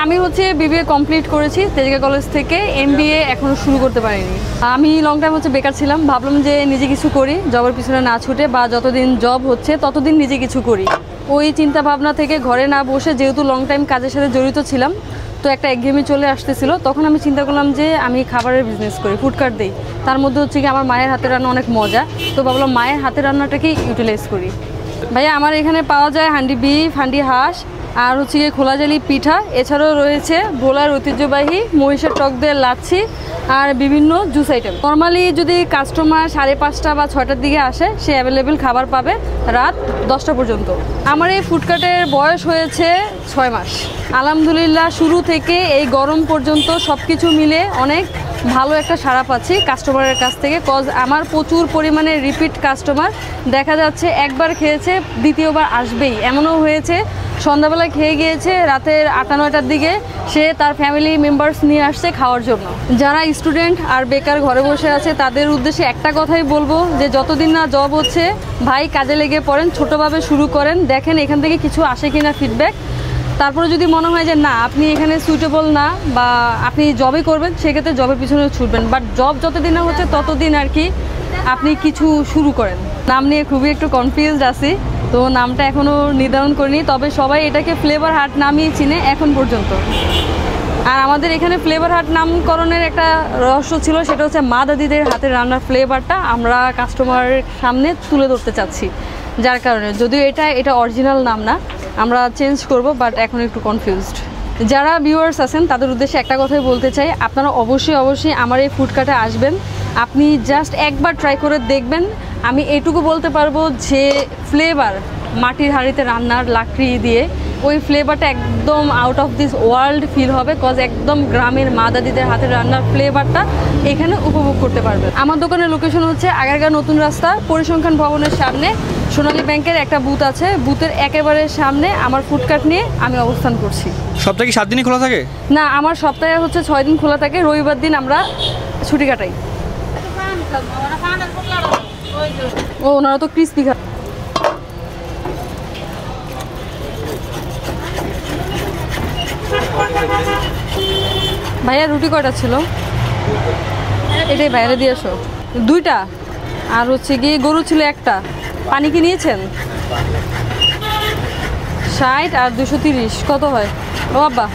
আমি হচ্ছে BBA complete করেছি তেজগাঁ কলেজ থেকে, এমবিএ এখনো শুরু করতে পারিনি। আমি লং টাইম হচ্ছে বেকার ছিলাম, ভাবলাম যে নিজে কিছু করি, জবের পিছনে না ছুটে, বা যতদিন জব হচ্ছে ততদিন নিজে কিছু করি। ওই চিন্তা ভাবনা থেকে ঘরে না বসে, যেহেতু লং টাইম কাজের সাথে জড়িত ছিলাম, তো একটা একঘেয়েমি চলে আসতেছিল। তখন আমি চিন্তা করলাম যে আমি খাবারের বিজনেস করি, ফুডকার্ট দিই। তার মধ্যে হচ্ছে কি আমার মায়ের হাতের রান্না অনেক মজা, তো ভাবলাম মায়ের হাতের রান্নাটাকেই ইউটিলাইজ করি। ভাইয়া আমার এখানে পাওয়া যায় হান্ডি বিফ, হান্ডি হাঁস, আর হচ্ছে গিয়ে খোলাজালি পিঠা। এছাড়াও রয়েছে ভোলার ঐতিহ্যবাহী মহিষের টক দিয়ে লাচ্ছি আর বিভিন্ন জুস আইটেম। নর্মালি যদি কাস্টমার 5:30 বা 6টার দিকে আসে, সে অ্যাভেলেবেল খাবার পাবে রাত 10টা পর্যন্ত। আমার এই ফুডকার্টের বয়স হয়েছে 6 মাস। আলহামদুলিল্লাহ শুরু থেকে এই গরম পর্যন্ত সব কিছু মিলে অনেক ভালো একটা সাড়া পাচ্ছি কাস্টমারের কাছ থেকে। কজ আমার প্রচুর পরিমাণে রিপিট কাস্টমার, দেখা যাচ্ছে একবার খেয়েছে দ্বিতীয়বার আসবেই। এমনও হয়েছে সন্ধ্যাবেলায় খেয়ে গিয়েছে, রাতের 8-9টার দিকে সে তার ফ্যামিলি মেম্বার্স নিয়ে আসছে খাওয়ার জন্য। যারা স্টুডেন্ট আর বেকার ঘরে বসে আছে তাদের উদ্দেশ্যে একটা কথাই বলবো, যে যতদিন না জব হচ্ছে ভাই কাজে লেগে পড়েন, ছোটোভাবে শুরু করেন, দেখেন এখান থেকে কিছু আসে কিনা ফিডব্যাক। তারপরে যদি মনে হয় যে না আপনি এখানে সুইটেবল না বা আপনি জবই করবেন, সেক্ষেত্রে জবের পিছনে ছুটবেন। বাট জব যতদিন না হচ্ছে ততদিন আর কি আপনি কিছু শুরু করেন। নাম নিয়ে খুবই একটু কনফিউজড আছি, তো নামটা এখনও নির্ধারণ করিনি, তবে সবাই এটাকে ফ্লেভার হাট নামই চিনে এখন পর্যন্ত। আর আমাদের এখানে ফ্লেভার হাট নামকরণের একটা রহস্য ছিল, সেটা হচ্ছে মা দাদিদের হাতের রান্নার ফ্লেভারটা আমরা কাস্টমারের সামনে তুলে ধরতে চাচ্ছি, যার কারণে যদিও এটা অরিজিনাল নাম না, আমরা চেঞ্জ করব, বাট এখন একটু কনফিউজড। যারা ভিউয়ার্স আছেন তাদের উদ্দেশ্যে একটা কথাই বলতে চাই, আপনারা অবশ্যই আমার এই ফুডকার্টে আসবেন, আপনি জাস্ট একবার ট্রাই করে দেখবেন। আমি এটুকু বলতে পারবো যে ফ্লেভার মাটির হাঁড়িতে রান্নার লাকড়ি দিয়ে, ওই ফ্লেভারটা একদম out of this world feel হবে। কজ একদম গ্রামের মা দাদিদের হাতের রান্নার ফ্লেভারটা এখানে উপভোগ করতে পারবেন। আমার দোকানের লোকেশন হচ্ছে আগারগাঁও নতুন রাস্তা, পরিসংখ্যান ভবনের সামনে সোনালী ব্যাংকের একটা বুথ আছে, বুথের একেবারে সামনে আমার ফুডকার্ট নিয়ে আমি অবস্থান করছি। সপ্তাহে কি 7 দিনই খোলা থাকে? না, আমার সপ্তাহে হচ্ছে 6 দিন খোলা থাকে, রবিবার দিন আমরা ছুটি কাটাই। ও ওনারা তো ক্রিসপি খা। ভাইয়া রুটি কয়টা ছিল? এটাই বাইরে দিয়ে আসো। 2টা, আর হচ্ছে গিয়ে গরু ছিল 1টা। পানি কি নিয়েছেন? 60 আর 230 কত হয়? ও আব্বা,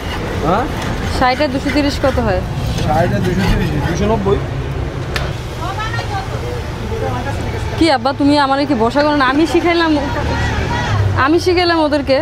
60 আর 230 কত হয়? 60 আর 230 290। কি আব্বা তুমি আমার কি বসা করো না? আমি শিখাইলাম ওদেরকে।